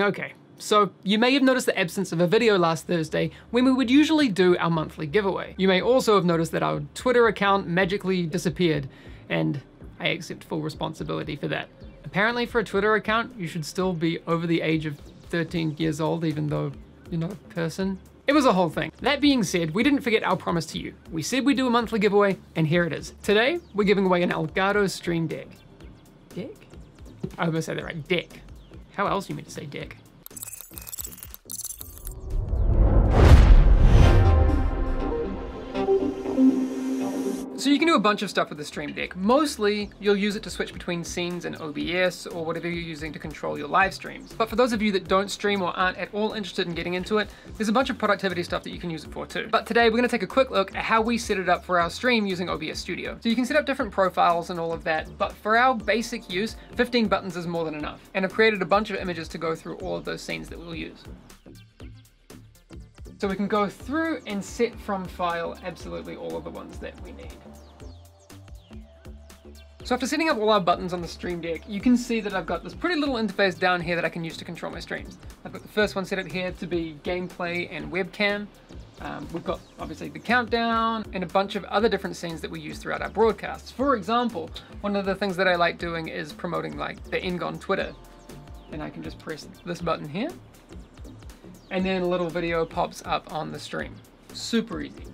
Okay, so you may have noticed the absence of a video last Thursday when we would usually do our monthly giveaway. You may also have noticed that our Twitter account magically disappeared, and I accept full responsibility for that. Apparently for a Twitter account, you should still be over the age of 13 years old, even though you're not a person. It was a whole thing. That being said, we didn't forget our promise to you. We said we'd do a monthly giveaway, and here it is. Today, we're giving away an Elgato Stream Deck. Deck? I hope I said that right, deck. How else do you mean to say deck? So you can do a bunch of stuff with the Stream Deck. Mostly, you'll use it to switch between scenes and OBS or whatever you're using to control your live streams. But for those of you that don't stream or aren't at all interested in getting into it, there's a bunch of productivity stuff that you can use it for too. But today we're gonna take a quick look at how we set it up for our stream using OBS Studio. So you can set up different profiles and all of that, but for our basic use, 15 buttons is more than enough. And I've created a bunch of images to go through all of those scenes that we'll use. So we can go through and set from file absolutely all of the ones that we need. So after setting up all our buttons on the Stream Deck, you can see that I've got this pretty little interface down here that I can use to control my streams. I've got the first one set up here to be gameplay and webcam. We've got obviously the countdown and a bunch of other different scenes that we use throughout our broadcasts. For example, one of the things that I like doing is promoting like the Eng on Twitter. And I can just press this button here, and then a little video pops up on the stream. Super easy.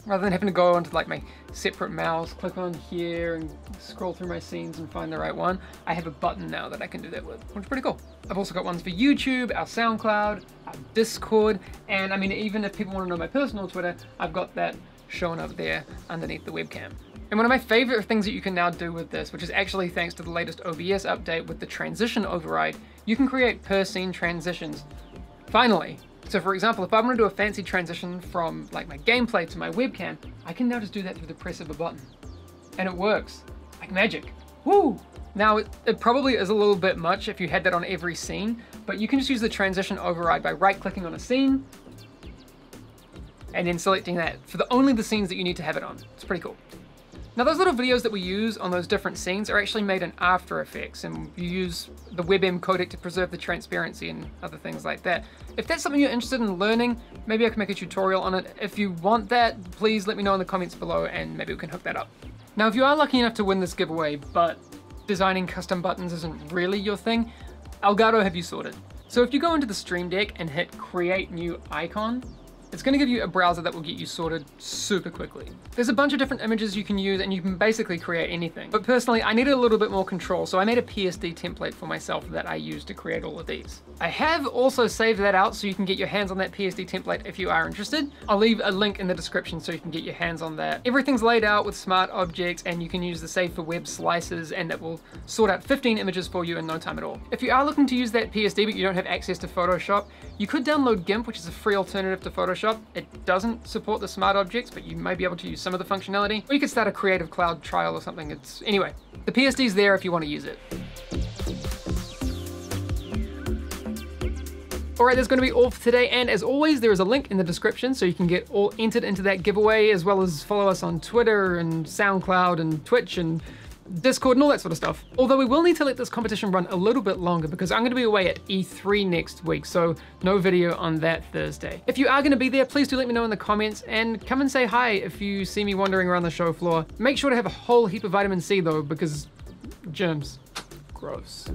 Rather than having to go onto like my separate mouse, click on here and scroll through my scenes and find the right one, I have a button now that I can do that with, which is pretty cool. I've also got ones for YouTube, our SoundCloud, our Discord, and I mean, even if people want to know my personal Twitter, I've got that showing up there underneath the webcam. And one of my favorite things that you can now do with this, which is actually thanks to the latest OBS update with the transition override, you can create per scene transitions. Finally. So for example, if I want to do a fancy transition from like my gameplay to my webcam, I can now just do that through the press of a button. And it works like magic. Woo! Now it probably is a little bit much if you had that on every scene, but you can just use the transition override by right-clicking on a scene and then selecting that for only the scenes that you need to have it on. It's pretty cool. Now those little videos that we use on those different scenes are actually made in After Effects, and you use the WebM codec to preserve the transparency and other things like that. If that's something you're interested in learning, maybe I can make a tutorial on it. If you want that, please let me know in the comments below and maybe we can hook that up. Now if you are lucky enough to win this giveaway, but designing custom buttons isn't really your thing, Elgato have you sorted. So if you go into the Stream Deck and hit Create New Icon, it's going to give you a browser that will get you sorted super quickly. There's a bunch of different images you can use and you can basically create anything. But personally, I needed a little bit more control, so I made a PSD template for myself that I use to create all of these. I have also saved that out so you can get your hands on that PSD template if you are interested. I'll leave a link in the description so you can get your hands on that. Everything's laid out with smart objects and you can use the Save for Web slices and that will sort out 15 images for you in no time at all. If you are looking to use that PSD but you don't have access to Photoshop, you could download GIMP, which is a free alternative to Photoshop. It doesn't support the smart objects, but you may be able to use some of the functionality. Or you could start a Creative Cloud trial or something. Anyway, the PSD's there if you want to use it. Alright, that's going to be all for today, and as always, there is a link in the description so you can get all entered into that giveaway, as well as follow us on Twitter and SoundCloud and Twitch and Discord and all that sort of stuff. Although we will need to let this competition run a little bit longer because I'm going to be away at E3 next week, so no video on that Thursday. If you are going to be there, please do let me know in the comments and come and say hi if you see me wandering around the show floor. Make sure to have a whole heap of vitamin C though, because germs. Gross.